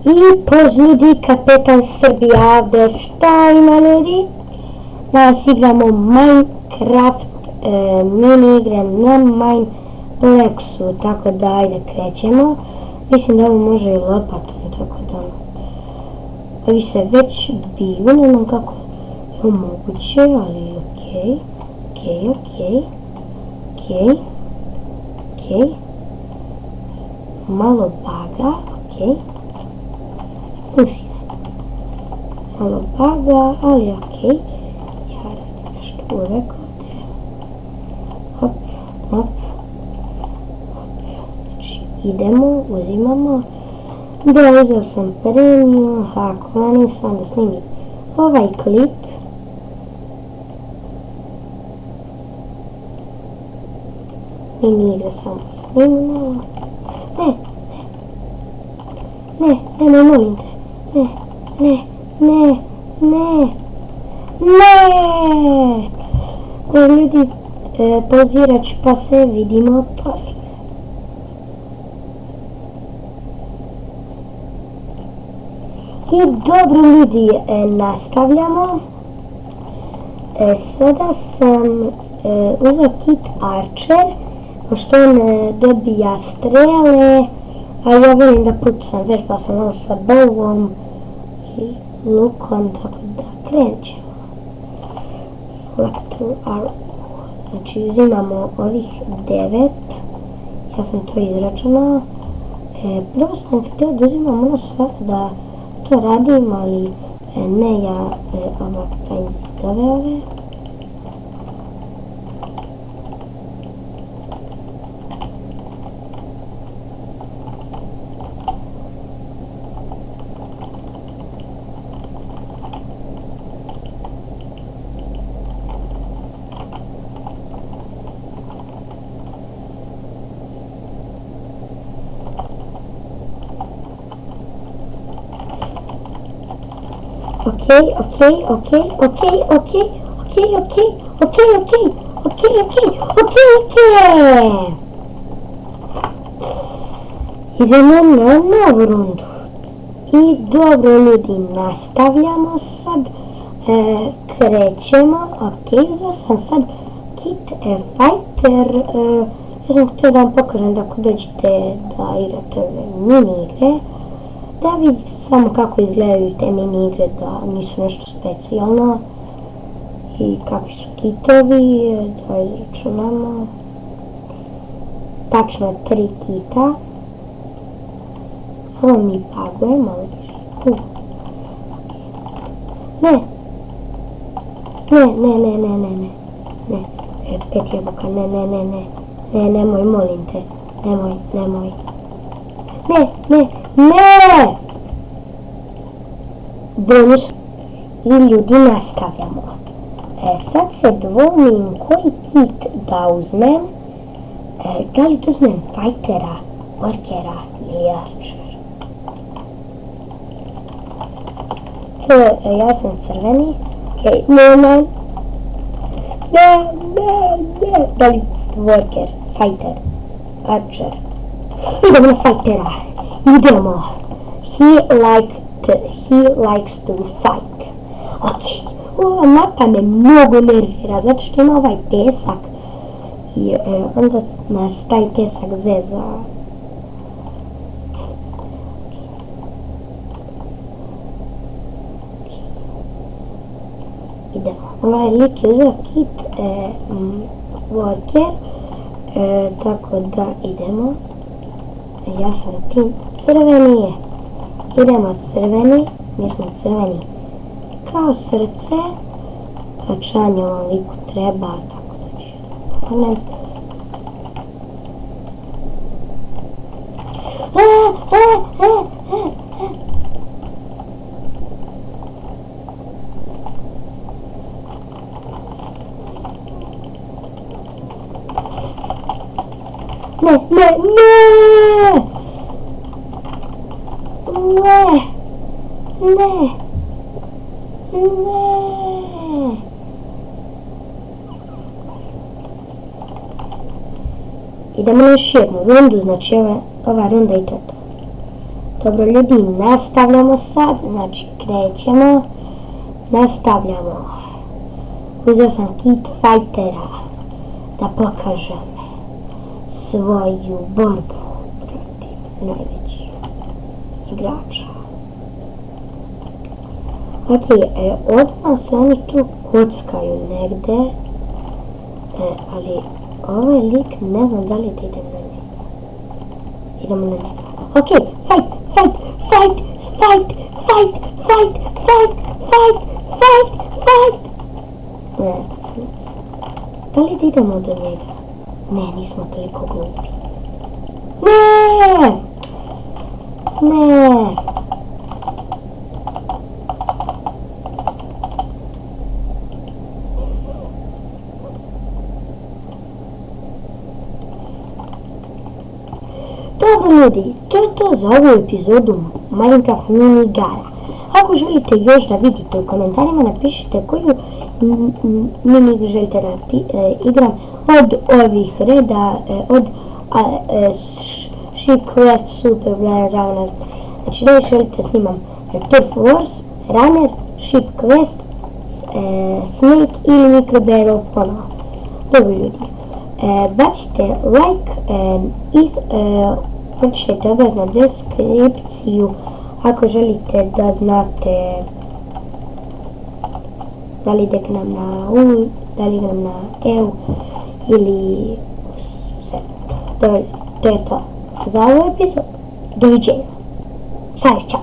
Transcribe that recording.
I poz ljudi, kapetan Srbija ovdje, šta ima ljudi? Danas igramo Minecraft mini igre na Mineplexu, tako da ajde krećemo. Mislim da ovo može i lopatom, tako da ovi se već biju, ne znam kako je moguće, ali okej. Malo baga, okej. Malo baga, ali okej. Ja radim nešto uvek ovdje. Hop. Znači idemo, uzimamo. Da, uzeo sam premium, ako nisam da snimim ovaj klip. Mini igre sam snimila. Ne, molim te. Ne. Ljudi, pauzirat ću pa se vidimo poslije. I dobro ljudi, nastavljamo. Sada sam uzeo kit Archer, pošto on dobija strele, a ja volim da pucam, vežbao sam ovo sa bovom i lukom, tako da krenut ćemo. Znači uzimamo ovih 9, ja sam to izračunao. Prvo sam htio da uzimam ono sve da to radim, ali ne, ja ovak pravim zidove ove. Idemo na novu rundu. I dobro ljudi, nastavljamo sad. Krećemo. Uzeo sam sad kit fighter. Ja sam htio da vam pokažem da ako dođete da igrate mini igre, da vidite samo kako izgledaju te mini igre, da nisu nešto specijalno i kakvi su kitovi, da izračunamo. Tačno 3 kita. Ovo mi paguje, malo više. Ne, pet jabuka, ne, nemoj, molim te, nemoj. Ne! Bonus. I ljudi, nastavljamo. Sad se dvomim koji kit da uzmem. Da li da uzmem fightera, workera ili archer? Ja sam crveni. Ne. Da li worker, fighter, archer? Idemo na fightera. Idemo. He likes to fight. Okej. Ova mapa me mnogo nervira, zato što ima ovaj pesak. I onda nas taj pesak zeza. Idemo. Ovaj lik je uzeo kit worker. Tako da idemo. Ja sam tim crveni. Idemo crveni. Mi smo crveni kao srce. Pačanje ovom liku treba, tako da ću pomnem. Ne! Idemo na još jednu rundu, znači ova runda i to. Dobro ljudi, nastavljamo sad, znači krećemo, nastavljamo. Uzeo sam Kit Fightera da pokažem svoju borbu protiv najvećih igrača. Ok, odmah se oni tu kockaju negde, ali ovaj lik ne znam da li da idem na njega. Idemo na njega. Ok, fight! Ne znam, da li da idemo do njega? Ne, nismo toliko glupi. Ne! Dobro ljudi, to je to za ovu epizodu Minecraft mini igara. Ako želite još da vidite u komentarima, napišite koju mini želite da igram od ovih reda, od Sheep Quest, Super Run. Znači da želite snimam Turf Wars, Runner, Sheep Quest, Snake ili Micro Barrel ponovo. Dobro ljudi, bacite like i pročitajte obraznu deskripciju ako želite da znate da li da igram na U, da li igram na EU ili sve. To je to za ovu epizodu. Doviđenja. Čao.